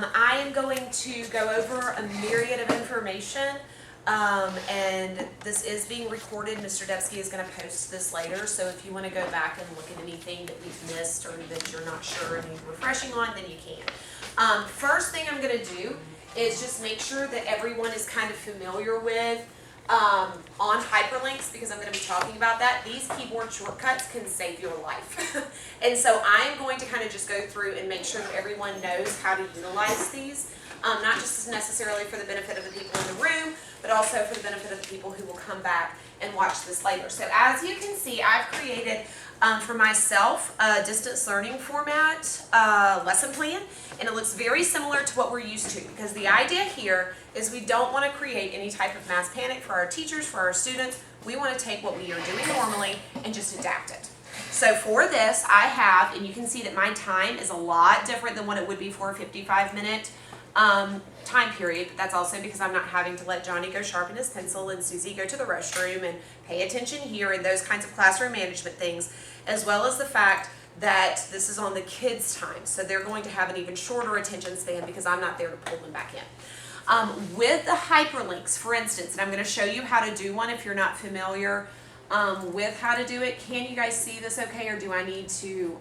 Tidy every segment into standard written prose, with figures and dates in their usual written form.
I am going to go over a myriad of information, and this is being recorded. Mr. Debski is going to post this later, so if you want to go back and look at anything that we've missed or that you're not sure and need refreshing on, then you can. First thing I'm going to do is just make sure that everyone is kind of familiar with on hyperlinks, because I'm going to be talking about that. These keyboard shortcuts can save your life. And so I am going to kind of just go through and make sure that everyone knows how to utilize these, not just necessarily for the benefit of the people in the room, but also for the benefit of the people who will come back and watch this later. So as you can see, I've created for myself a distance learning format lesson plan, and it looks very similar to what we're used to, because the idea here is we don't want to create any type of mass panic for our teachers, for our students. We want to take what we are doing normally and just adapt it. So for this, I have, and you can see that my time is a lot different than what it would be for a 55-minute time period, but that's also because I'm not having to let Johnny go sharpen his pencil and Susie go to the restroom and pay attention here and those kinds of classroom management things, as well as the fact that this is on the kids' time, so they're going to have an even shorter attention span because I'm not there to pull them back in. With the hyperlinks, for instance, and I'm going to show you how to do one if you're not familiar with how to do it. Can you guys see this okay, or do I need to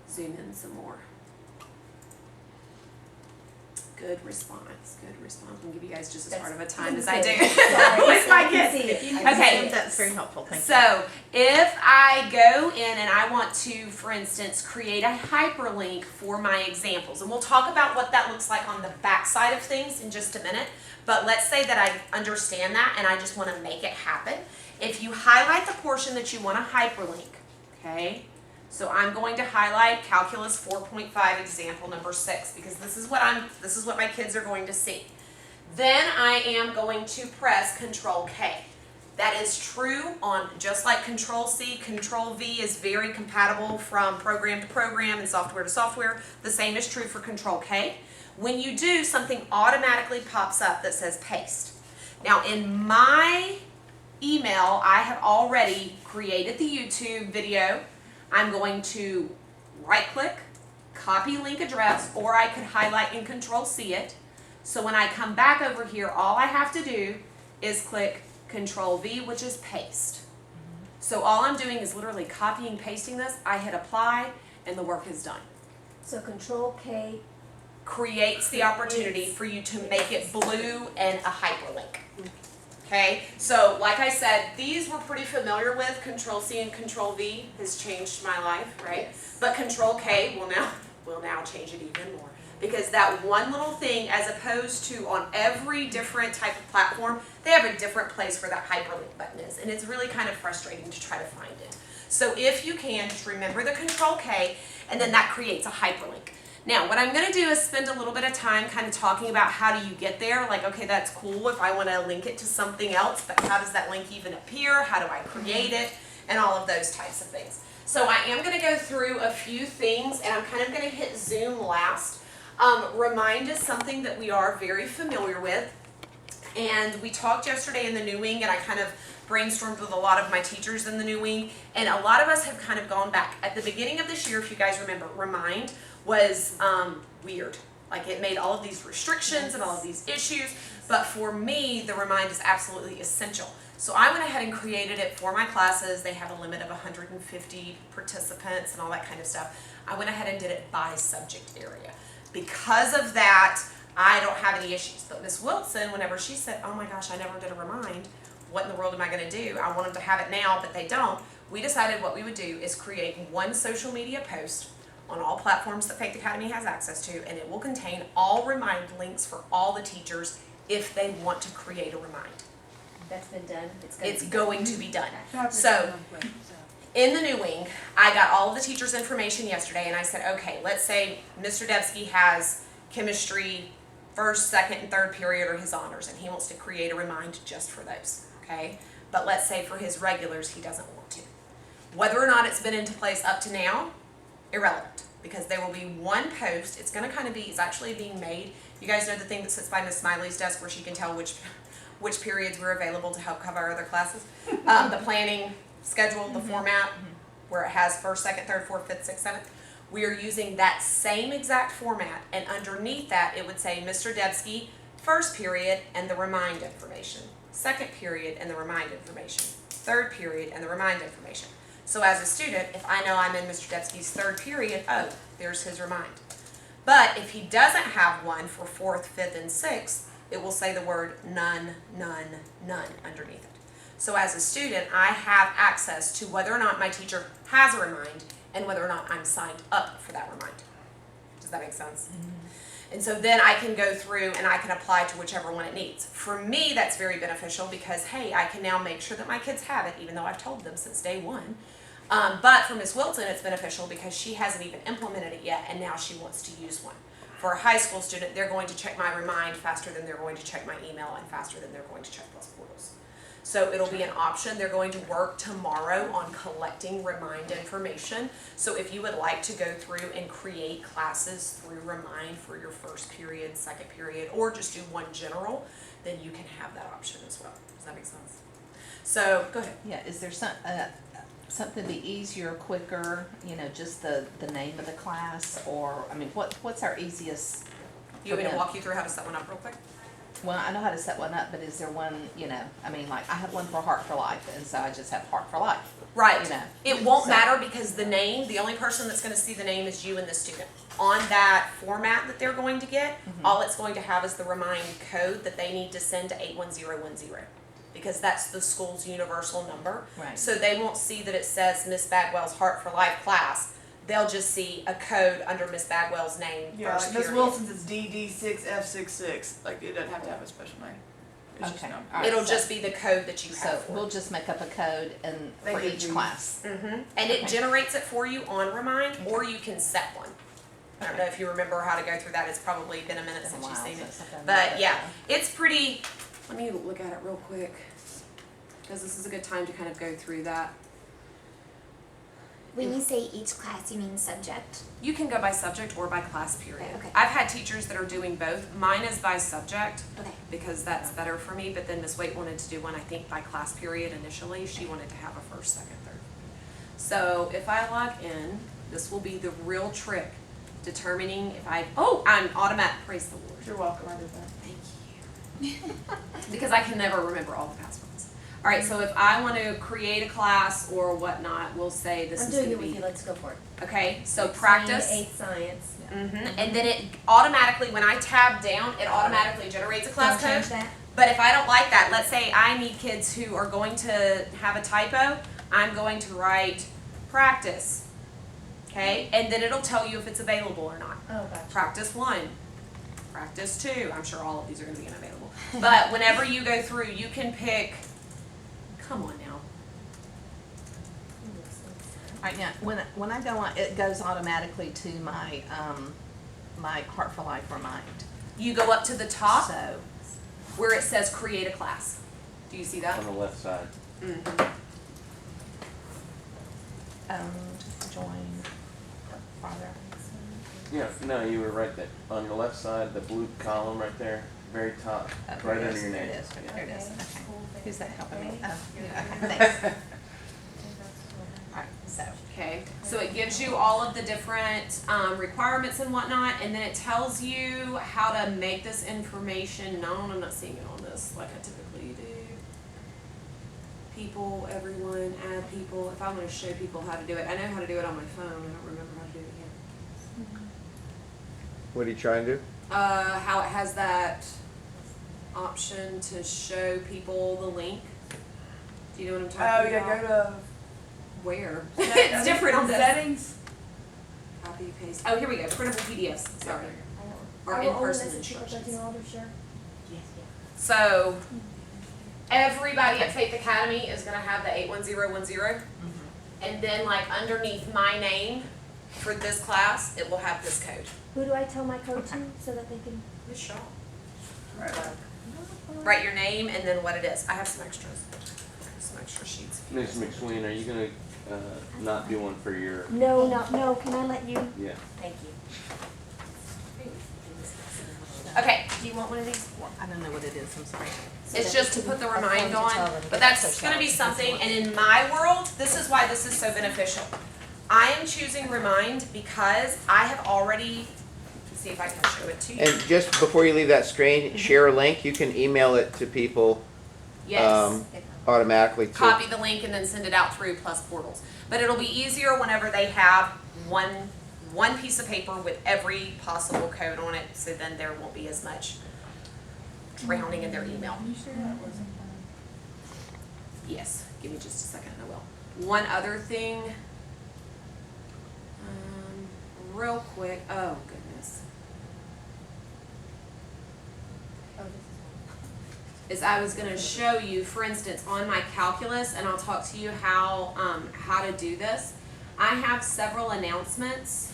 zoom in some more? Good response, good response. I'll give you guys just as hard of a time as I do with my kids. Okay, that's very helpful. Thank you. So if I go in and I want to, for instance, create a hyperlink for my examples, and we'll talk about what that looks like on the back side of things in just a minute, but let's say that I understand that and I just want to make it happen. If you highlight the portion that you want to hyperlink, okay, so I'm going to highlight Calculus 4.5 example number 6, because this is what my kids are going to see. Then I am going to press Control K. That is true on, just like Control C, Control V is very compatible from program to program and software to software. The same is true for Control K. When you do, something automatically pops up that says paste. Now in my email, I have already created the YouTube video. I'm going to right click, copy link address, or I could highlight and Control C it. So when I come back over here, all I have to do is click Control V, which is paste. So all I'm doing is literally copying, pasting this. I hit apply and the work is done. So Control K creates the opportunity for you to make it blue and a hyperlink. Okay, so like I said, these we're pretty familiar with. Control C and Control V has changed my life, right? Yes. But Control K will now change it even more, because that one little thing, as opposed to on every different type of platform, they have a different place where that hyperlink button is, and it's really kind of frustrating to try to find it. So if you can, just remember the Control K, and then that creates a hyperlink. Now, what I'm going to do is spend a little bit of time kind of talking about how do you get there. Like, okay, that's cool if I want to link it to something else, but how does that link even appear? How do I create it? And all of those types of things. So I am going to go through a few things, and I'm kind of going to hit Zoom last. Remind is something that we are very familiar with. And we talked yesterday in the new wing, and I kind of brainstormed with a lot of my teachers in the new wing, and a lot of us have kind of gone back. At the beginning of this year, if you guys remember, Remind was weird. Like, it made all of these restrictions and all of these issues, but for me, the Remind is absolutely essential. So I went ahead and created it for my classes. They have a limit of 150 participants and all that kind of stuff. I went ahead and did it by subject area. Because of that, I don't have any issues. But Miss Wilson, whenever she said, oh my gosh, I never did a Remind, what in the world am I going to do? I want them to have it now, but they don't. We decided what we would do is create one social media post on all platforms that Faith Academy has access to, and it will contain all Remind links for all the teachers if they want to create a Remind. That's been done. It's going to be done. So in the new wing, I got all of the teachers' information yesterday, and I said, okay, let's say Mr. Debski has chemistry first, second, and third period or his honors, and he wants to create a Remind just for those, okay? But let's say for his regulars, he doesn't want to. Whether or not it's been into place up to now, irrelevant, because there will be one post. It's going to kind of be, it's actually being made. You guys know the thing that sits by Miss Smiley's desk where she can tell which periods we're available to help cover our other classes. The planning schedule, the format, where it has first, second, third, fourth, fifth, sixth, seventh. We are using that same exact format, and underneath that, it would say Mr. Debski, first period, and the remind information. Second period, and the remind information. Third period, and the remind information. So as a student, if I know I'm in Mr. Debski's third period, oh, there's his remind. But if he doesn't have one for fourth, fifth, and sixth, it will say the word none, none, none underneath it. So as a student, I have access to whether or not my teacher has a remind and whether or not I'm signed up for that remind. Does that make sense? Mm-hmm. And so then I can go through and I can apply to whichever one it needs. For me, that's very beneficial because, hey, I can now make sure that my kids have it, even though I've told them since day one. But for Ms. Wilson, it's beneficial because she hasn't even implemented it yet, and now she wants to use one. For a high school student, they're going to check my remind faster than they're going to check my email and faster than they're going to check Plus Portals. So it'll be an option. They're going to work tomorrow on collecting remind information. So if you would like to go through and create classes through remind for your first period, second period, or just do one general, then you can have that option as well. Does that make sense? So go ahead. Yeah, is there something to be easier, quicker, just the name of the class, or, I mean, what's our easiest? You want me to walk you through how to set one up real quick? Well, I know how to set one up, but is there one, I mean, like, I have one for Heart for Life, and so I just have Heart for Life. Right. It won't So- matter because the name, the only person that's going to see the name is you and the student. On that format that they're going to get, all it's going to have is the remind code that they need to send to 81010. Because that's the school's universal number. Right. So they won't see that it says Miss Bagwell's Heart for Life class. They'll just see a code under Miss Bagwell's name. Yeah, first like Miss period. Wilson's is DD6F66. Like, it doesn't have to have a special name. It's just Okay. number. All right, It'll so- just be the code that you So have for we'll it. just make up a code and They for give each you- class. And it Okay. generates it for you on Remind, or you can set one. I don't know if you remember how to go through that. It's probably been a minute It's a since while you've seen it. since I've done But that, yeah, it's pretty, let me look at it real quick, because this is a good time to kind of go through that. When you say each class, you mean subject? You can go by subject or by class period. Okay. I've had teachers that are doing both. Mine is by subject Okay. because that's better for me, but then Ms. Waite wanted to do one, I think, by class period initially. She wanted to have a first, second, third. So if I log in, this will be the real trick, determining if I'm automatic, praise the Lord. You're welcome, I did that. Thank you. Because I can never remember all the passwords. All right, so if I want to create a class or whatnot, we'll say this I'm is doing going it to with be, you, let's go for it. okay, so Science, practice. 8th science. And then it automatically, when I tab down, it automatically generates a class Don't change code. that. But if I don't like that, let's say I need kids who are going to have a typo, I'm going to write practice. Okay, and then it'll tell you if it's available or not. Oh, gotcha. Practice 1, practice 2. I'm sure all of these are going to be unavailable. But whenever you go through, you can pick. Come on now. All right, now, when I go on, it goes automatically to my, my Heart for Life remind. You go up to the top So, where it says create a class. Do you see that? On the left side. join farther. Yeah, no, you were right there. On the left side, the blue column right there, very top, right under your There name. it is, there it is, okay. Who's that helping me? Oh, Yeah. okay, thanks. All right, so, Okay, so it gives you all of the different requirements and whatnot, and then it tells you how to make this information known. I'm not seeing it on this like I typically do. People, everyone, add people. If I want to show people how to do it, I know how to do it on my phone. I don't remember how to do it yet. What are you trying to do? How it has that option to show people the link. Do you know what I'm Oh, talking yeah, about? go to. Where? I It's think different on this. Settings. Copy, paste. Oh, here we go. Printable PDFs. Sorry. Or I will own in-person this if people instructions. don't order, sure. So everybody at Faith Academy is gonna have the 81010. And then like underneath my name for this class, it will have this code. Who do I tell my code to so that they can? Miss Shaw. Right. Write your name and then what it is. I have some extras. Some extra sheets. Ms. McSween, are you gonna not do one for your? No, no, can I let you? Yeah. Thank you. Okay, do you want one of these? I don't know what it is, I'm sorry. It's just to put the remind on, but that's gonna be something, and in my world, this is why this is so beneficial. I am choosing Remind because I have already, let's see if I can show it to you. And just before you leave that screen, share a link. You can email it to people Yes. automatically too. Copy the link and then send it out through Plus Portals. But it'll be easier whenever they have one piece of paper with every possible code on it, so then there won't be as much drowning in their email. You sure that wasn't? Yes, give me just a second and I will. One other thing, real quick, oh goodness. Is I was gonna show you, for instance, on my calculus, and I'll talk to you how to do this. I have several announcements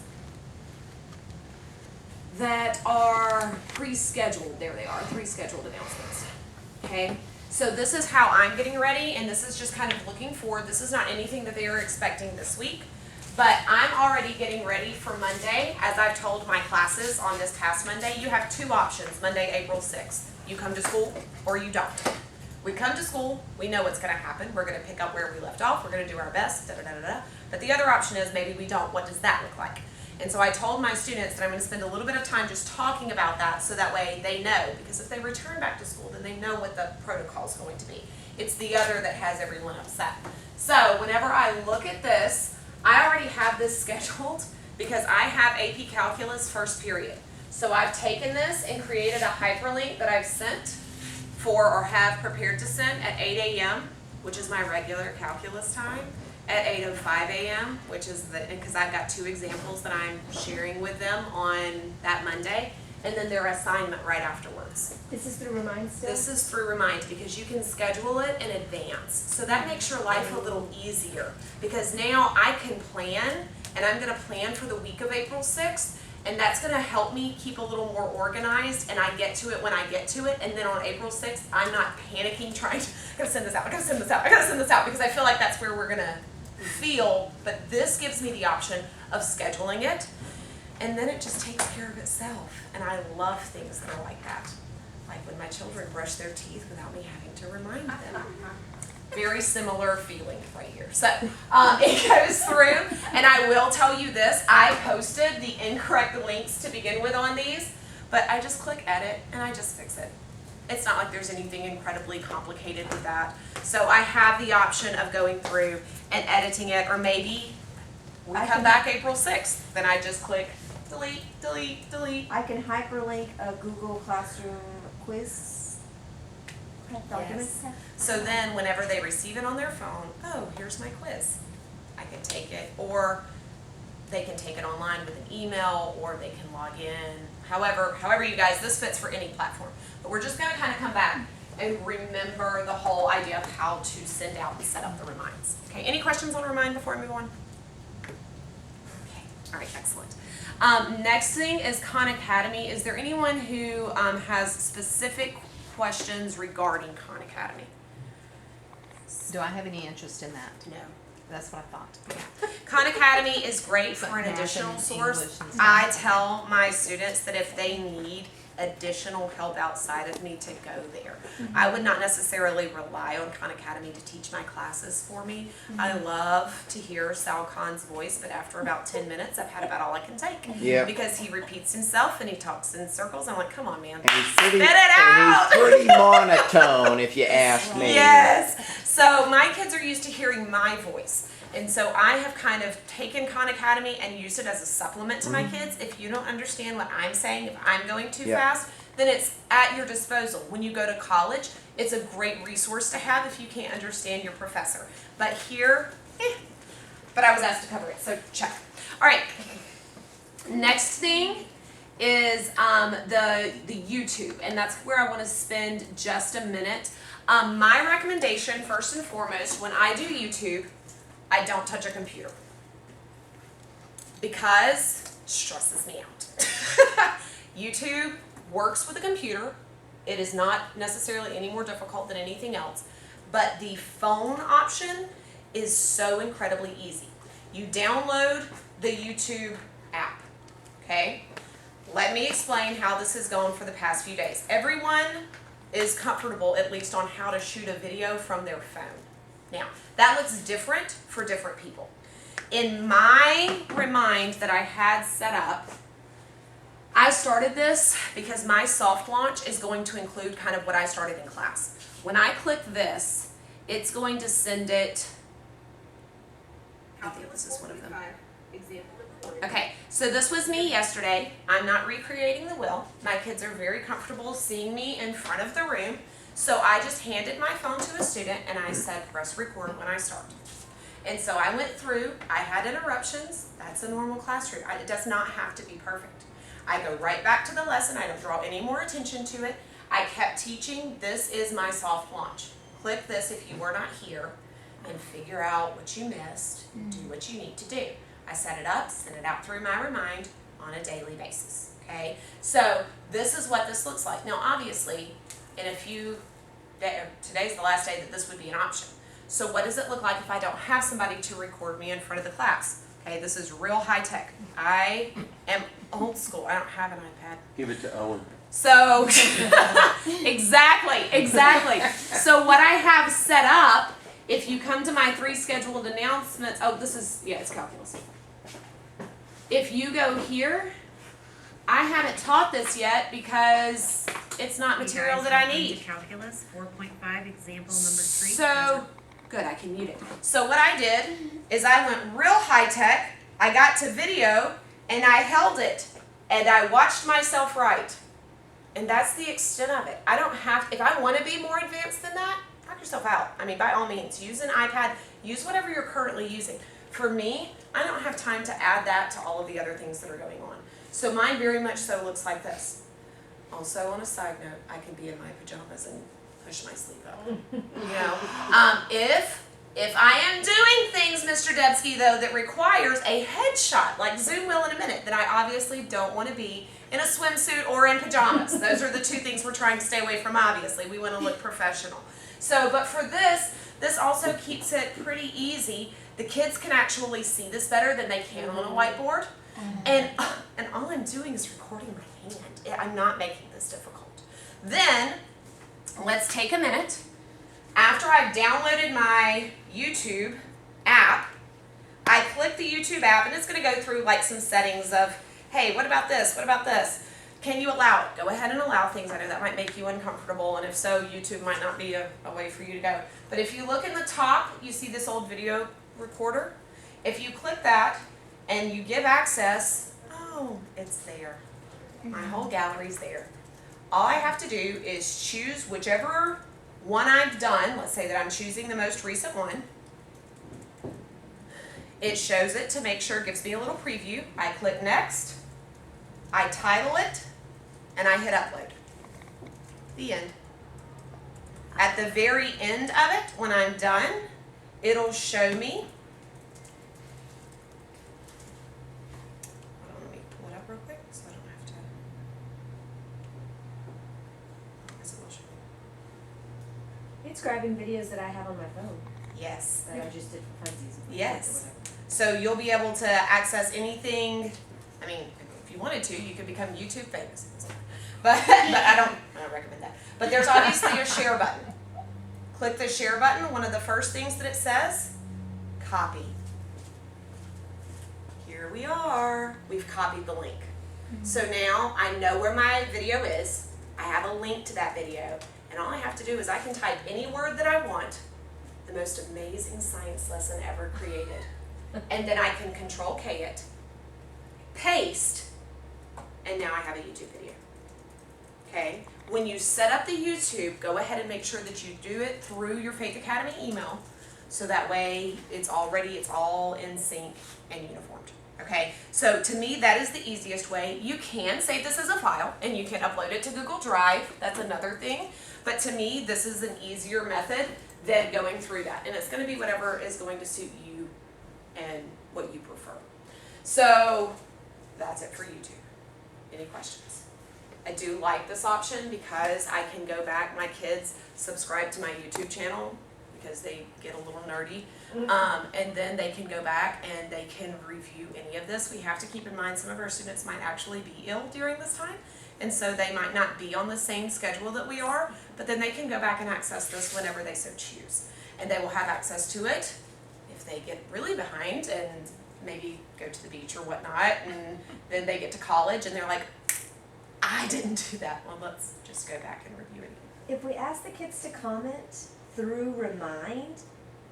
that are pre-scheduled. There they are, pre-scheduled announcements. Okay, so this is how I'm getting ready, and this is just kind of looking forward. This is not anything that they are expecting this week, but I'm already getting ready for Monday. As I've told my classes on this past Monday, you have two options, Monday, April 6th. You come to school or you don't. We come to school, we know what's gonna happen. We're gonna pick up where we left off, we're gonna do our best, da da da da da. But the other option is maybe we don't. What does that look like? And so I told my students that I'm gonna spend a little bit of time just talking about that so that way they know, because if they return back to school, then they know what the protocol is going to be. It's the other that has everyone upset. So whenever I look at this, I already have this scheduled because I have AP Calculus first period. So I've taken this and created a hyperlink that I've sent for, or have prepared to send at 8 a.m., which is my regular calculus time, at 8:05 a.m., which is because I've got two examples that I'm sharing with them on that Monday, and then their assignment right afterwards. This is through Remind still? This is through Remind because you can schedule it in advance. So that makes your life a little easier because now I can plan, and I'm gonna plan for the week of April 6th, and that's gonna help me keep a little more organized, and I get to it when I get to it, and then on April 6th, I'm not panicking trying to, I gotta send this out, I gotta send this out, I gotta send this out, because I feel like that's where we're gonna feel, but this gives me the option of scheduling it, and then it just takes care of itself, and I love things that are like that. Like when my children brush their teeth without me having to remind them. Very similar feeling right here. So it goes through, and I will tell you this, I posted the incorrect links to begin with on these, but I just click edit and I just fix it. It's not like there's anything incredibly complicated with that. So I have the option of going through and editing it, or maybe we come back April 6th, then I just click delete, delete, delete. I can hyperlink a Google Classroom quiz document. Yes. So then whenever they receive it on their phone, oh, here's my quiz. I can take it, or they can take it online with an email, or they can log in. However you guys, this fits for any platform. But we're just gonna kind of come back and remember the whole idea of how to send out and set up the reminds. Okay, any questions on Remind before I move on? Okay, all right, excellent. Next thing is Khan Academy. Is there anyone who has specific questions regarding Khan Academy? Do I have any interest in that? No. That's what I thought. Khan Academy is great for an Math additional and source. English and stuff. I tell my students that if they need additional help outside of me to go there. I would not necessarily rely on Khan Academy to teach my classes for me. I love to hear Sal Khan's voice, but after about 10 minutes, I've had about all I can take. Yeah. Because he repeats himself and he talks in circles. I'm like, come on, man. And he's pretty, Spit it out! and he's pretty monotone, if you ask me. Yes. So my kids are used to hearing my voice. And so I have kind of taken Khan Academy and used it as a supplement to my kids. If you don't understand what I'm saying, if I'm going too fast, then it's at your disposal. When you go to college, it's a great resource to have if you can't understand your professor. But here, but I was asked to cover it, so check. All right. Next thing is the YouTube, and that's where I want to spend just a minute. My recommendation, first and foremost, when I do YouTube, I don't touch a computer because it stresses me out. YouTube works with a computer. It is not necessarily any more difficult than anything else, but the phone option is so incredibly easy. You download the YouTube app, okay? Let me explain how this has gone for the past few days. Everyone is comfortable at least on how to shoot a video from their phone. Now, that looks different for different people. in my remind that I had set up, I started this because my soft launch is going to include kind of what I started in class. When I click this, it's going to send it, I think this is one of them. Okay, so this was me yesterday. I'm not recreating the wheel. My kids are very comfortable seeing me in front of the room. So I just handed my phone to a student and I said, press record when I start. And so I went through, I had interruptions. That's a normal classroom. It does not have to be perfect. I go right back to the lesson. I don't draw any more attention to it. I kept teaching. This is my soft launch. Click this if you were not here and figure out what you missed. Do what you need to do. I set it up, send it out through my remind on a daily basis. Okay, so this is what this looks like. Now, obviously, in a few days, today's the last day that this would be an option. So what does it look like if I don't have somebody to record me in front of the class? Okay, this is real high tech. I am old school. I don't have an iPad. Give it to Owen. So, exactly. So what I have set up, if you come to my 3 scheduled announcements, it's calculus. If you go here, I haven't taught this yet because it's not material that I need. Calculus 4.5 example number 3. So, good, I can mute it. So what I did is I went real high tech, I got to video, and I held it, and I watched myself write. And that's the extent of it. I don't have, if I want to be more advanced than that, knock yourself out. I mean, by all means, use an iPad, use whatever you're currently using. For me, I don't have time to add that to all of the other things that are going on. So mine very much so looks like this. Also, on a side note, I can be in my pajamas and push my sleeve up. If I am doing things, Mr. Debski, though, that requires a headshot, like Zoom will in a minute, then I obviously don't want to be in a swimsuit or in pajamas. Those are the 2 things we're trying to stay away from, obviously. We want to look professional. So, but for this also keeps it pretty easy. The kids can actually see this better than they can on a whiteboard. And all I'm doing is recording my hand. I'm not making this difficult. Then, let's take a minute. After I've downloaded my YouTube app, I click the YouTube app and it's going to go through like some settings of, hey, what about this? What about this? Can you allow it? Go ahead and allow things. I know that might make you uncomfortable, and if so, YouTube might not be a way for you to go. But if you look in the top, you see this old video recorder. If you click that and you give access, oh, it's there. My whole gallery's there. All I have to do is choose whichever one I've done. Let's say that I'm choosing the most recent one. It shows it to make sure, it gives me a little preview. I click next, I title it, and I hit upload. The end. At the very end of it, when I'm done, it'll show me. Hold on, let me pull it up real quick so I don't have to. Yes, it will show me. It's grabbing videos that I have on my phone Yes. that I just did for funsies. Yes. So you'll be able to access anything. I mean, if you wanted to, you could become YouTube famous. But I don't recommend that. But there's obviously a share button. Click the share button. One of the first things that it says, copy. Here we are. We've copied the link. So now I know where my video is. I have a link to that video. And all I have to do is I can type any word that I want. The most amazing science lesson ever created. And then I can Control-K it, paste, and now I have a YouTube video. Okay? When you set up the YouTube, go ahead and make sure that you do it through your Faith Academy email, so that way it's all in sync and uniformed. Okay? So to me, that is the easiest way. You can save this as a file, and you can upload it to Google Drive. That's another thing. But to me, this is an easier method than going through that. And it's going to be whatever is going to suit you and what you prefer. So that's it for YouTube. Any questions? I do like this option because I can go back. My kids subscribe to my YouTube channel because they get a little nerdy. And then they can go back and they can review any of this. We have to keep in mind some of our students might actually be ill during this time. And so they might not be on the same schedule that we are, but then they can go back and access this whenever they so choose. And they will have access to it if they get really behind and maybe go to the beach or whatnot, and then they get to college and they're like, I didn't do that. Well, let's just go back and review it again. If we ask the kids to comment through Remind,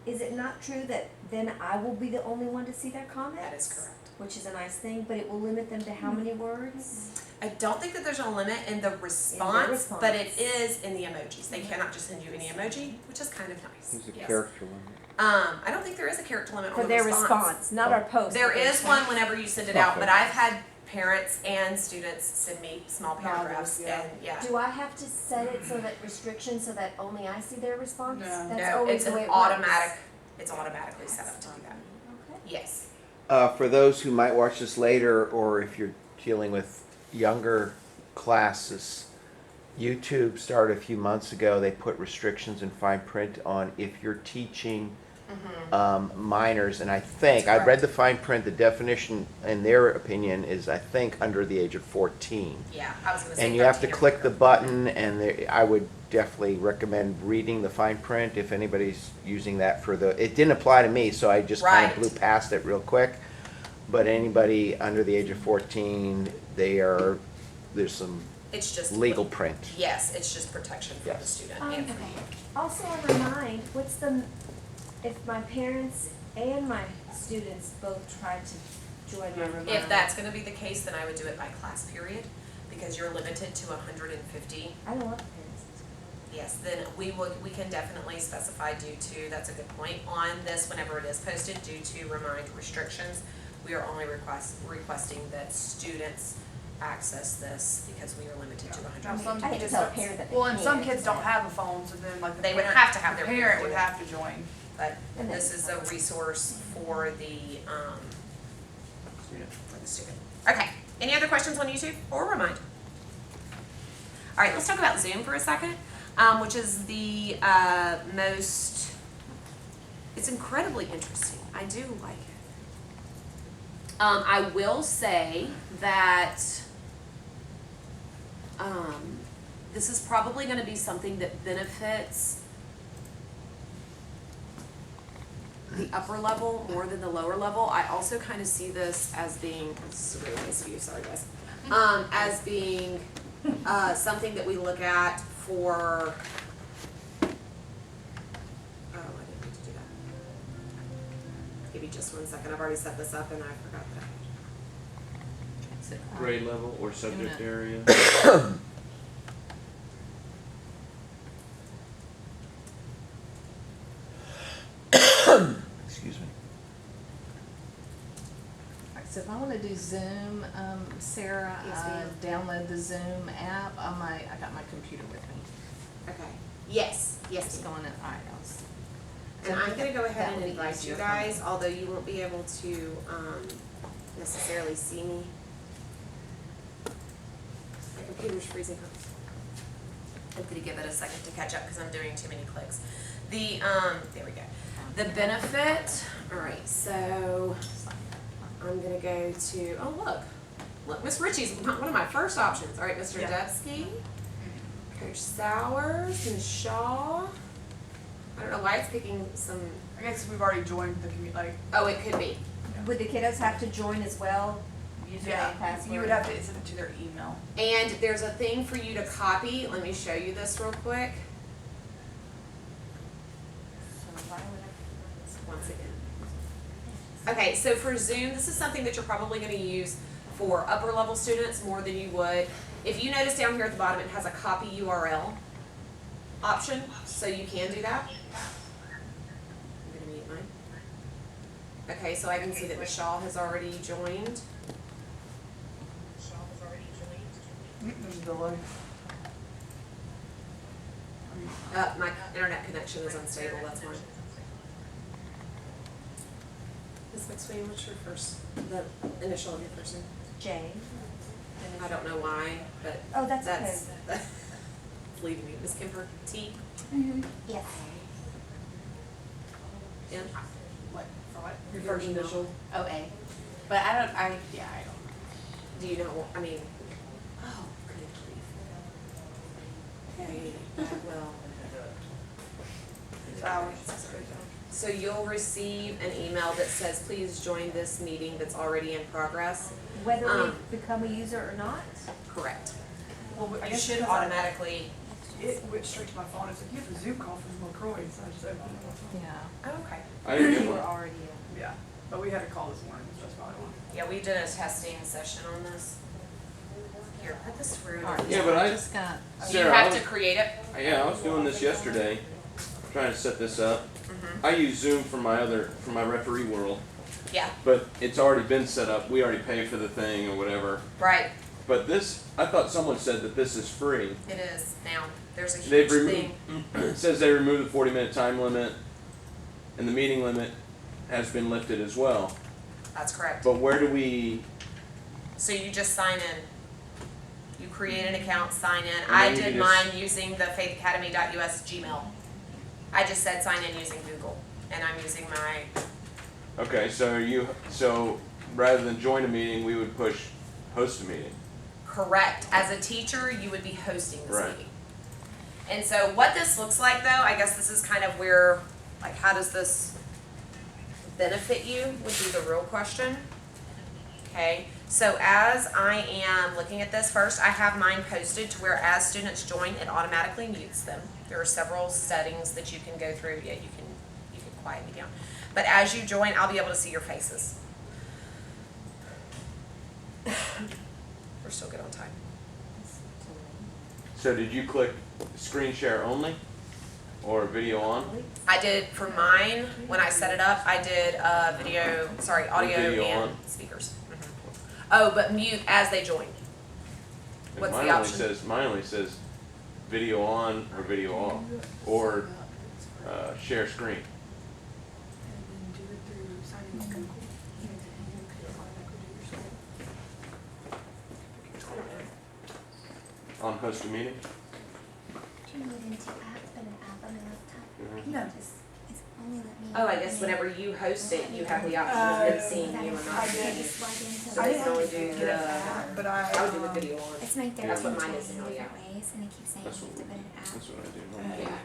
is it not true that then I will be the only one to see their comments? That is correct. Which is a nice thing, but it will limit them to how many words? I don't think that there's a limit in the response, response. but it is in the emojis. They cannot just send you any emoji, which is kind of nice. There's a Yes. character limit. I don't think there is a character limit For on the their response. response, not our post. There but their is one response. whenever you send it out, but Okay. I've had parents and students send me small paragraphs, yeah. and yeah. Do I have to set it so that restrictions so that only I see their response? No. That's No, always it's the an way it works. automatic, it's automatically set up to do that. Okay. Yes. For those who might watch this later, or if you're dealing with younger classes, YouTube started a few months ago. They put restrictions in fine print on if you're teaching minors, and I think, I read the fine print, the definition in their opinion is, I think, under the age of 14. Yeah, I was gonna say And you have to 13 or click the younger. button, and I would definitely recommend reading the fine print if anybody's using that for the, it didn't apply to me, so I just kind Right. of blew past it real quick. But anybody under the age of 14, there's some It's just. legal print. Yes, it's just protection for the Yes. student and for Okay. you. Also on Remind, what's the, if my parents and my students both try to join my Remind? If that's gonna be the case, then I would do it by class period, because you're limited to 150. I don't want the parents. Yes, then we can definitely specify due to, that's a good point, on this, whenever it is posted, due to Remind restrictions, we are only requesting that students access this because we are limited to Now, 150. some I can kids tell a don't- parent that they Well, and some can't. kids don't have a phone, so then like the They would parent- have to have the their parent parent would do it. have to join. But And then- this is a resource for the student. Okay, any other questions on YouTube or Remind? All right, let's talk about Zoom for a second, which is the most, it's incredibly interesting. I do like it. I will say that this is probably gonna be something that benefits the upper level more than the lower level. I also kind of see this as being, this is a really nice view, sorry guys, as being something that we look at for, oh, I didn't mean to do that. Give me just 1 second, I've already set this up and I forgot that. Is it, Grade level or subject Unit. area? Excuse me. Alright, so if I wanna do Zoom, Sarah, Yes, ma'am. download the Zoom app on I got my computer with me. Okay, yes, yes, It's ma'am. going in, alright, I was. And I'm gonna go ahead That and would be invite easier you for me. guys, although you won't be able to, necessarily see me. My computer's freezing up. I'm gonna give it a second to catch up because I'm doing too many clicks. The, there we go. The benefit, alright, so I'm gonna go to, oh look, Miss Ritchie's one of my first options. Alright, Mr. Yeah. Debski, Coach Sowers, Ms. Shaw. I don't know why it's picking some, I guess we've already joined the community, like, oh, it could be. Would the kiddos have to join as well? Username, yeah, password? you would have to send it to their email. And there's a thing for you to copy. Let me show you this real quick. So why would I? Once again. Okay, so for Zoom, this is something that you're probably gonna use for upper level students more than you would. If you notice down here at the bottom, it has a copy URL option, so you can do that. I'm gonna mute mine. Okay, so I can see that Michelle has already joined. There's a delay. My internet connection is unstable, that's why. Ms. McSween, what's your first, the initial of your first name? Jane. I don't know why, but Oh, that's that's, it's leaving me. Ms. Kemper, T, Yes. M, What, for what? Your Your first email. initial. OA. But I don't, I don't. do you know, I mean, oh, good grief. Okay, well. It's ours. So you'll receive an email that says, please join this meeting that's already in progress. Whether Um, we become a user or not? Correct. Well, I You guess should because automatically, it went straight to my phone. It's like, you have a Zoom call from LeCroy, so I just opened it on my phone. Yeah. oh, okay. I didn't get We're one. already in. Yeah, but we had a call this morning, so that's probably why. Yeah, we did a testing session on this. Here, put this through. Yeah, but I- just got, Do you Sarah, have I to create it? Yeah, I was doing this yesterday, trying to set this up. Mm-hmm. I use Zoom for my referee world, Yeah, but it's already been set up. We already pay for the thing or whatever. right. But this, I thought someone said that this is free. It is now. There's a They've huge removed, thing. it says they removed the 40-minute time limit, and the meeting limit has been lifted as well. That's correct. But where do we, So you just sign in. You create an account, sign in. And I then you did just- mine using the faithacademy.us Gmail. I just said sign in using Google, and I'm using my, okay, so rather than join a meeting, we would push host a meeting. correct. As a teacher, you would be hosting this Right. meeting. And so what this looks like though, I guess this is kind of where, like, how does this benefit you would be the real question. Okay, so as I am looking at this first, I have mine posted to where as students join, it automatically mutes them. There are several settings that you can go through. Yeah, you can quiet me down. But as you join, I'll be able to see your faces. We're still good on time. So did you click screen share only or video on? I did for mine, when I set it up, I did audio Video and on. speakers. Oh, but mute as they join. And What's mine the only option? says video on or video off or share screen. And then do it through signing with Google. You can automatically do your school. On host a meeting? Do you need into app, but an app on my laptop? Mhm. No. It's only let me. Oh, I guess whenever you host it, you have the option of them seeing you and not I seeing you. just log into So they can only do Get the, an app, but I would do the video on. It's my third That's what one mine is in now, yeah. different ways, and it keeps saying you have to put an app. That's what I do. Yeah.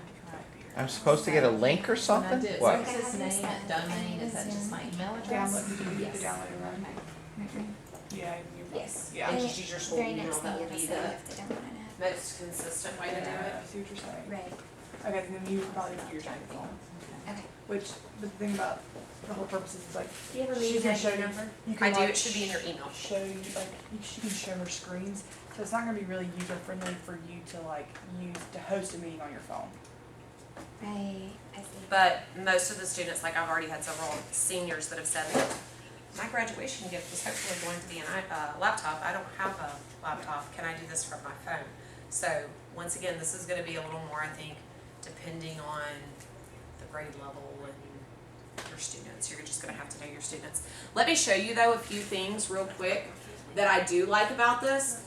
I'm supposed to get a link or when I something? do, What? so it says name at domain, is that just my email address? Download, you can Yes. download it, right? Yeah, you. Yes. Yeah. And just use your school Very email, next thing that you would be have to the you have to download an app. most consistent way to do Yeah, it. I see what you're saying. Right, Okay, then you probably do yours on your phone. okay. Which, the thing about the whole purpose is like, Do you have a she meeting can ID show you, number? you I can do, like it should be in your email. show you, like, she can show her screens, so it's not gonna be really user friendly for you to like use, to host a meeting on your phone. Right, I see. But most of the students, like I've already had several seniors that have said, my graduation gift was hopefully going to be a laptop. I don't have a laptop. Can I do this from my phone? So once again, this is gonna be a little more, I think, depending on the grade level and your students. You're just gonna have to know your students. Let me show you though a few things real quick that I do like about this.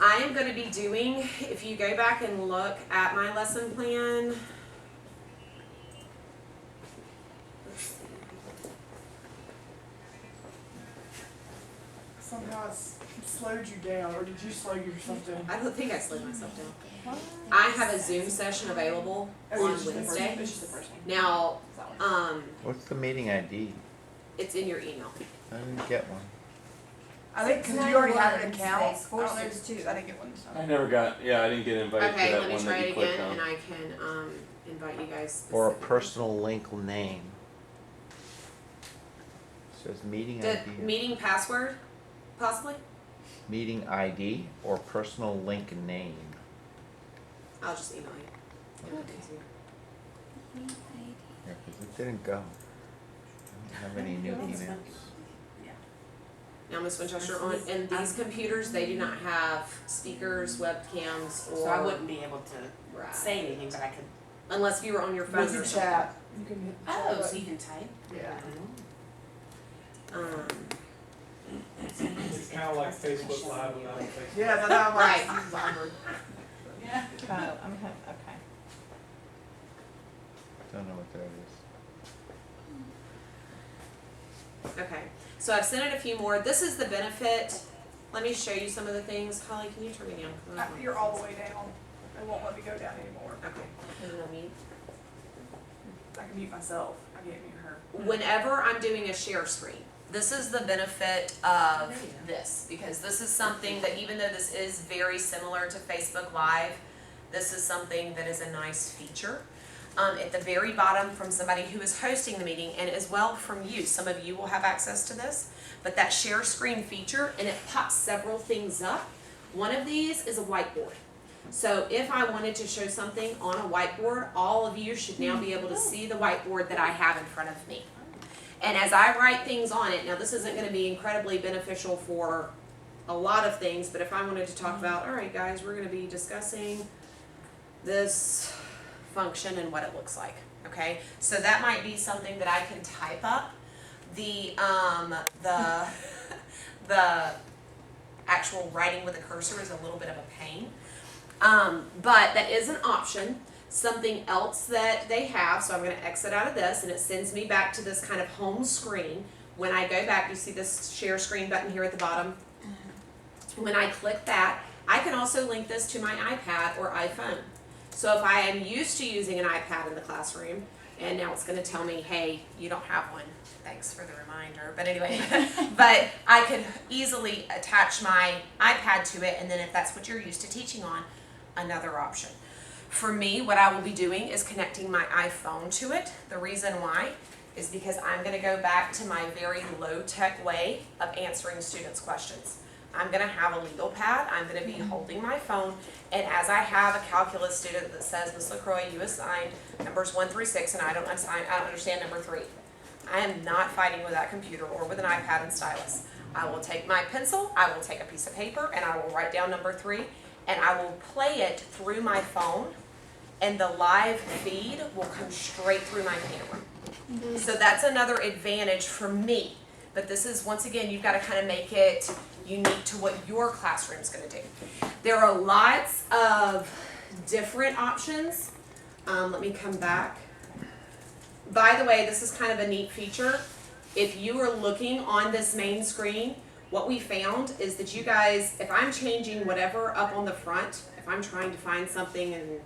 I am gonna be doing, if you go back and look at my lesson plan, let's see. Somehow it's slowed you down, or did you slow yourself down? I don't think I slowed myself down. I have a Zoom session available on Wednesday. It's just the first one. Now, What's the meeting ID? it's in your email. I didn't get one. I think, cause you already have an 691 account, I says 462. don't know, I didn't get one this I time. never got, I didn't get invited to Okay, that let me one try that it you clicked again on. and I can, invite you guys. Or a specifically. personal link name. Says meeting The ID. meeting password, possibly? Meeting ID or personal link name. I'll just email you. It'll be easier. Yeah, 'cause it didn't go. I don't have any new emails. Now, Ms. Winchester, in these computers, they do not have speakers, webcams, or. So I wouldn't be able to Right. say anything, but I could. Unless you were on your phone With or the something. chat, you can hit the chat Oh, so button. you can type? Yeah. It's kind of like Facebook Live without a Facebook. Yeah, that's how Right. I use Library. Oh, okay. Don't know what that is. Okay, so I've sent it a few more. This is the benefit. Let me show you some of the things. Holly, can you turn me down? You're all the way down, it won't let me go down anymore. Okay. Is it on mute? I can mute myself. I can't mute her. Whenever I'm doing a share screen, this is the benefit of this, because this is something that even though this is very similar to Facebook Live, this is something that is a nice feature. At the very bottom from somebody who is hosting the meeting, and as well from you, some of you will have access to this, but that share screen feature, and it pops several things up. One of these is a whiteboard. So if I wanted to show something on a whiteboard, all of you should now be able to see the whiteboard that I have in front of me. And as I write things on it, now this isn't going to be incredibly beneficial for a lot of things, but if I wanted to talk about, all right guys, we're going to be discussing this function and what it looks like, okay? So that might be something that I can type up. The actual writing with a cursor is a little bit of a pain. But that is an option. Something else that they have, so I'm going to exit out of this, and it sends me back to this kind of home screen. When I go back, you see this share screen button here at the bottom. When I click that, I can also link this to my iPad or iPhone. So if I am used to using an iPad in the classroom, and now it's going to tell me, hey, you don't have one. Thanks for the reminder. But anyway, but I could easily attach my iPad to it, and then if that's what you're used to teaching on, another option. For me, what I will be doing is connecting my iPhone to it. The reason why is because I'm going to go back to my very low-tech way of answering students' questions. I'm going to have a legal pad. I'm going to be holding my phone, and as I have a calculus student that says, Ms. LeCroy, you assigned numbers 1 through 6, and I don't understand number 3. I am not fighting with that computer or with an iPad and stylus. I will take my pencil, I will take a piece of paper, and I will write down number 3, and I will play it through my phone, and the live feed will come straight through my camera. So that's another advantage for me. But this is, once again, you've got to kind of make it unique to what your classroom's going to do. There are lots of different options. Let me come back. By the way, this is kind of a neat feature. If you are looking on this main screen, what we found is that you guys, if I'm changing whatever up on the front, if I'm trying to find something and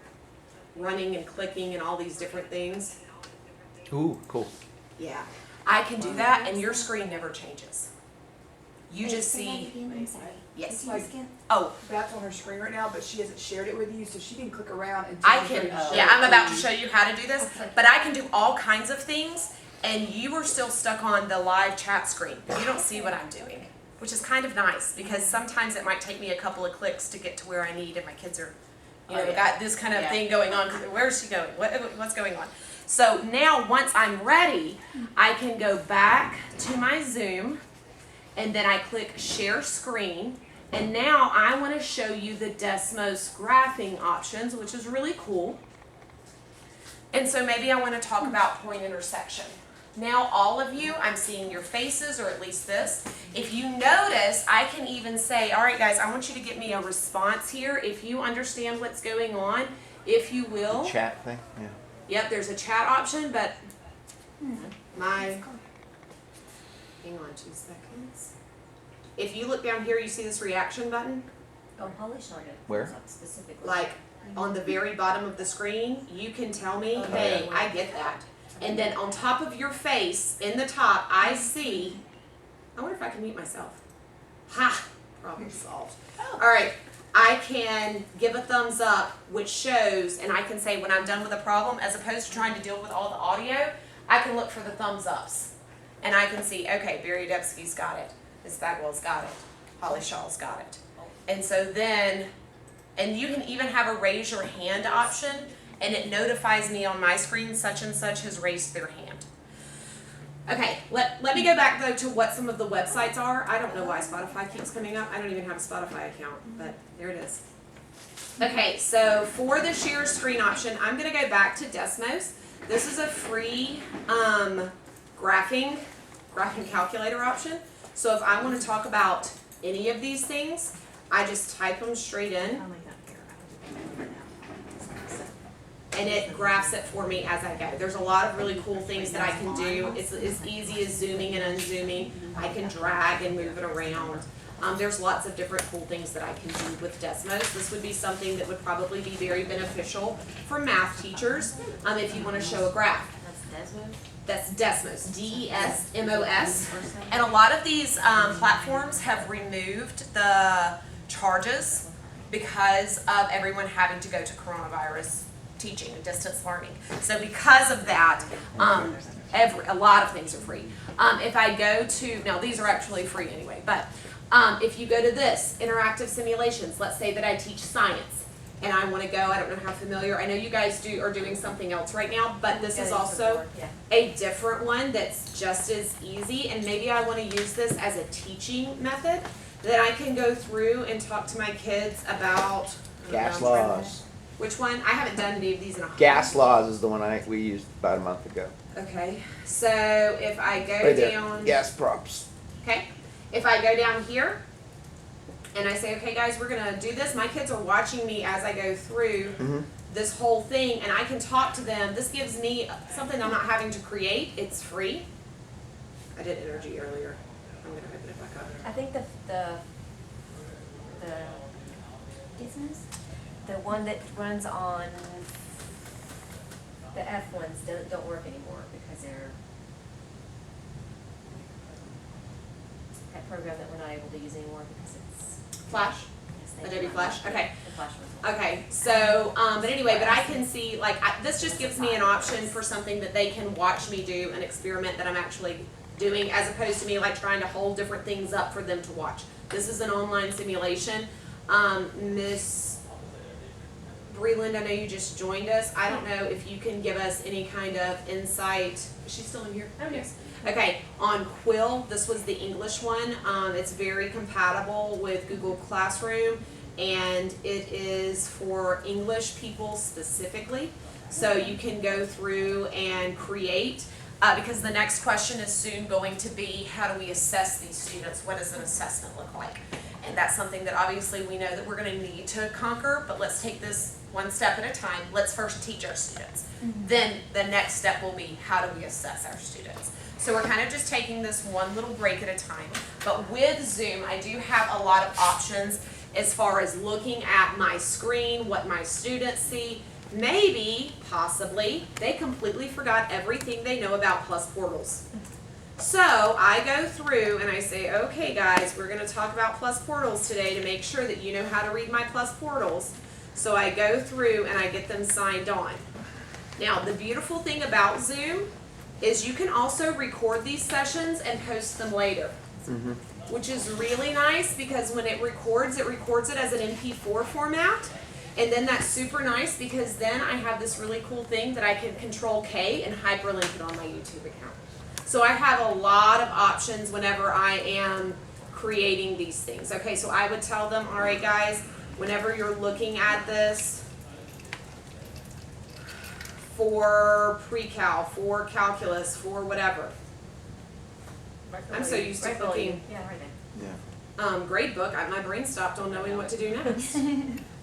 running and clicking and all these different things. Ooh, cool. Yeah, I can do that and your screen never changes. You just see, yes. Oh, That's on her screen right now, but she hasn't shared it with you, so she can click around and. I can, yeah, I'm about to show you how to do this, but I can do all kinds of things and you are still stuck on the live chat screen. You don't see what I'm doing, which is kind of nice because sometimes it might take me a couple of clicks to get to where I need and my kids are, you know, got this kind of thing going on. Where's she going? What's going on? So now once I'm ready, I can go back to my Zoom and then I click share screen. And now I want to show you the Desmos graphing options, which is really cool. And so maybe I want to talk about point intersection. Now all of you, I'm seeing your faces, or at least this. If you notice, I can even say, all right guys, I want you to get me a response here. If you understand what's going on, if you will. The chat thing, yeah. Yep, there's a chat option, but hang on 2 seconds. If you look down here, you see this reaction button? Oh, Holly showed it. Where? Specifically. Like on the very bottom of the screen, you can tell me, hey, I get that. And then on top of your face, in the top, I see, I wonder if I can mute myself. Ha, problem solved. All right, I can give a thumbs up, which shows, and I can say when I'm done with a problem, as opposed to trying to deal with all the audio, I can look for the thumbs ups. And I can see, okay, Barry Debski's got it. Ms. Bagwell's got it. Holly Shaw's got it. And so then, and you can even have a raise your hand option, and it notifies me on my screen such and such has raised their hand. Okay, let me go back though to what some of the websites are. I don't know why Spotify keeps coming up. I don't even have a Spotify account, but there it is. Okay, so for the share screen option, I'm gonna go back to Desmos. This is a free graphing calculator option. So if I want to talk about any of these things, I just type them straight in. And it graphs it for me as I go. There's a lot of really cool things that I can do. It's as easy as zooming and unzooming. I can drag and move it around. There's lots of different cool things that I can do with Desmos. This would be something that would probably be very beneficial for math teachers if you want to show a graph. That's Desmos, DESMOS. And a lot of these platforms have removed the charges because of everyone having to go to coronavirus teaching and distance learning. So because of that, a lot of things are free. If I go to, now these are actually free anyway, but if you go to this, interactive simulations, let's say that I teach science and I want to go, I don't know how familiar, I know you guys are doing something else right now, but this is also a different one that's just as easy, and maybe I want to use this as a teaching method that I can go through and talk to my kids about. Gas laws. Which one? I haven't done any of these in a Gas laws is the one we used about a month ago. Okay, so if I go Right there. down, Gas props. okay, if I go down here and I say, okay guys, we're gonna do this, my kids are watching me as I go through this whole thing, and I can talk to them. This gives me something I'm not having to create. It's free. I did energy earlier. I'm gonna open it back up. I think the Business? the one that runs on the F ones don't work anymore because they're that program that we're not able to use anymore because it's Flash. yes, they Adobe do not Flash? work. Okay. The Flash ones. Okay, so, but anyway, but I can see, like, this just gives me an option for something that they can watch me do, an experiment that I'm actually doing, as opposed to me, like, trying to hold different things up for them to watch. This is an online simulation. Miss Breland, I know you just joined us. I don't know if you can give us any kind of insight. Is she still in here? Oh, yes. Okay, on Quill, this was the English one. It's very compatible with Google Classroom, and it is for English people specifically. So you can go through and create, because the next question is soon going to be, how do we assess these students? What does an assessment look like? And that's something that obviously we know that we're gonna need to conquer, but let's take this one step at a time. Let's first teach our students. Then the next step will be, how do we assess our students? So we're kind of just taking this one little break at a time. But with Zoom, I do have a lot of options as far as looking at my screen, what my students see. Maybe, possibly, they completely forgot everything they know about Plus Portals. So I go through and I say, okay guys, we're gonna talk about Plus Portals today to make sure that you know how to read my Plus Portals. So I go through and I get them signed on. Now, the beautiful thing about Zoom is you can also record these sessions and post them later, which is really nice because when it records it as an MP4 format. And then that's super nice because then I have this really cool thing that I can Control K and hyperlink it on my YouTube account. So I have a lot of options whenever I am creating these things. Okay, so I would tell them, all right guys, whenever you're looking at this for pre-cal, for calculus, for whatever. I'm so used to clicking. Yeah, right there. Gradebook, my brain stopped on knowing what to do next.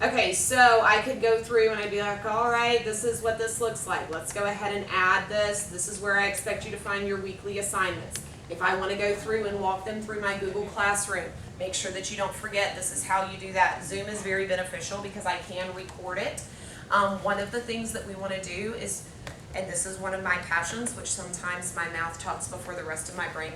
Okay, so I could go through and I'd be like, all right, this is what this looks like. Let's go ahead and add this. This is where I expect you to find your weekly assignments. If I want to go through and walk them through my Google Classroom, make sure that you don't forget this is how you do that. Zoom is very beneficial because I can record it. One of the things that we want to do is, and this is one of my passions, which sometimes my mouth talks before the rest of my brain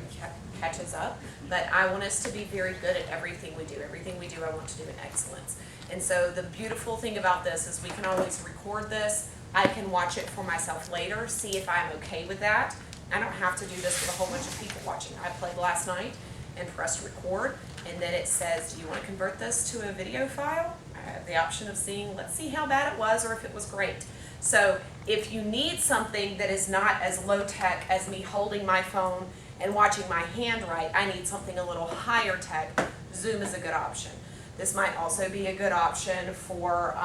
catches up, but I want us to be very good at everything we do. Everything we do, I want to do in excellence. And so the beautiful thing about this is we can always record this. I can watch it for myself later, see if I'm okay with that. I don't have to do this with a whole bunch of people watching. I played last night and pressed record, and then it says, do you want to convert this to a video file? I have the option of seeing, let's see how bad it was or if it was great. So if you need something that is not as low tech as me holding my phone and watching my hand write, I need something a little higher tech, Zoom is a good option. This might also be a good option for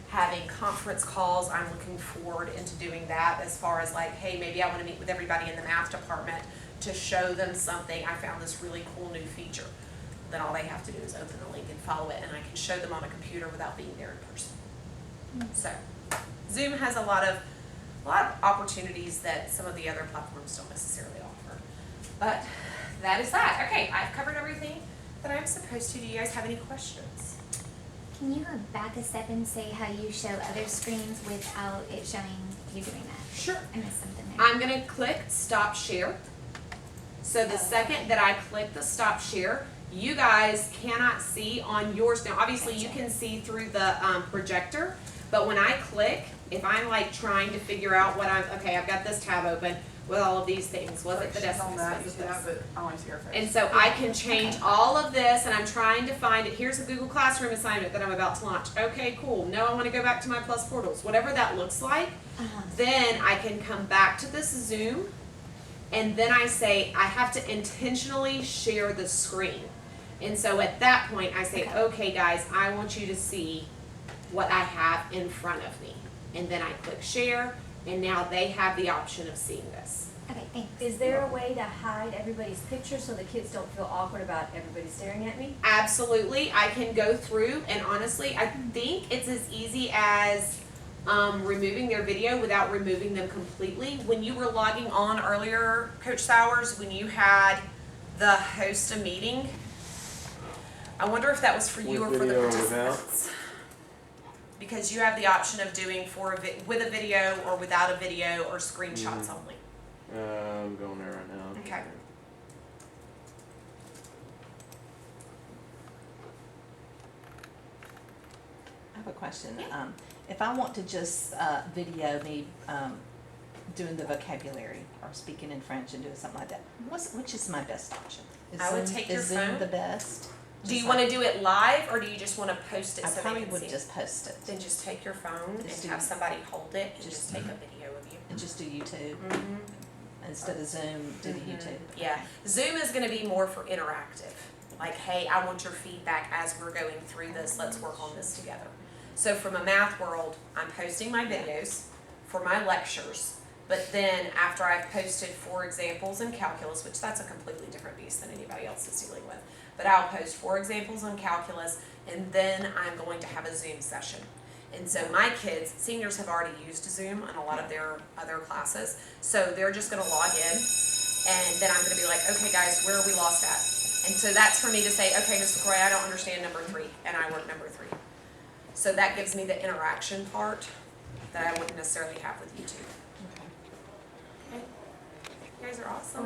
having conference calls. I'm looking forward into doing that as far as like, hey, maybe I want to meet with everybody in the math department to show them something. I found this really cool new feature. Then all they have to do is open the link and follow it, and I can show them on a computer without being there in person. So Zoom has a lot of opportunities that some of the other platforms don't necessarily offer. But that is that. Okay, I've covered everything that I'm supposed to. Do you guys have any questions? Can you back a step and say how you show other screens without it showing you doing that? Sure. I missed something there. I'm gonna click stop share. So the second that I click the stop share, you guys cannot see on yours. Now, obviously you can see through the projector, but when I click, if I'm like trying to figure out what okay, I've got this tab open with all of these things. Was it the She's desk? on that, you see that, but I only see her face. And so I can change all of this, and I'm trying to find it. Here's a Google Classroom assignment that I'm about to launch. Okay, cool. No, I want to go back to my Plus portals. Whatever that looks like, then I can come back to this Zoom, and then I say I have to intentionally share the screen. And so at that point, I say, okay, guys, I want you to see what I have in front of me. And then I click share, and now they have the option of seeing this. Okay, thanks. Is there a way to hide everybody's picture so the kids don't feel awkward about everybody staring at me? Absolutely, I can go through, and honestly, I think it's as easy as removing their video without removing them completely. When you were logging on earlier, Coach Sowers, when you had the host a meeting, I wonder if that was for you or With for the video or without? participants. Because you have the option of doing with a video or without a video or screenshots only. I'm going there right now. Okay. I have a question. Yeah. If I want to just video me doing the vocabulary or speaking in French and doing something like that, which is my best option? I would take your Is Zoom phone. the best? Do you want to do it live, or do you just want to post it I so they probably can would see it? just post it Then just take your phone Just and do- have somebody hold it and just- just take a video of you. and just do YouTube Mm-hmm. instead of Zoom. Do the YouTube. Yeah, Zoom is going to be more for interactive. Like, hey, I want your feedback as we're going through this. Let's work on this together. So from a math world, I'm posting my videos for my lectures, but then after I've posted 4 examples in calculus, which that's a completely different beast than anybody else is dealing with, but I'll post 4 examples in calculus, and then I'm going to have a Zoom session. And so my kids, seniors have already used Zoom on a lot of their other classes, so they're just gonna log in, and then I'm gonna be like, okay guys, where are we lost at? And so that's for me to say, okay, Ms. LeCroy, I don't understand number 3, and I work number 3. So that gives me the interaction part that I wouldn't necessarily have with YouTube. Okay. You guys are awesome.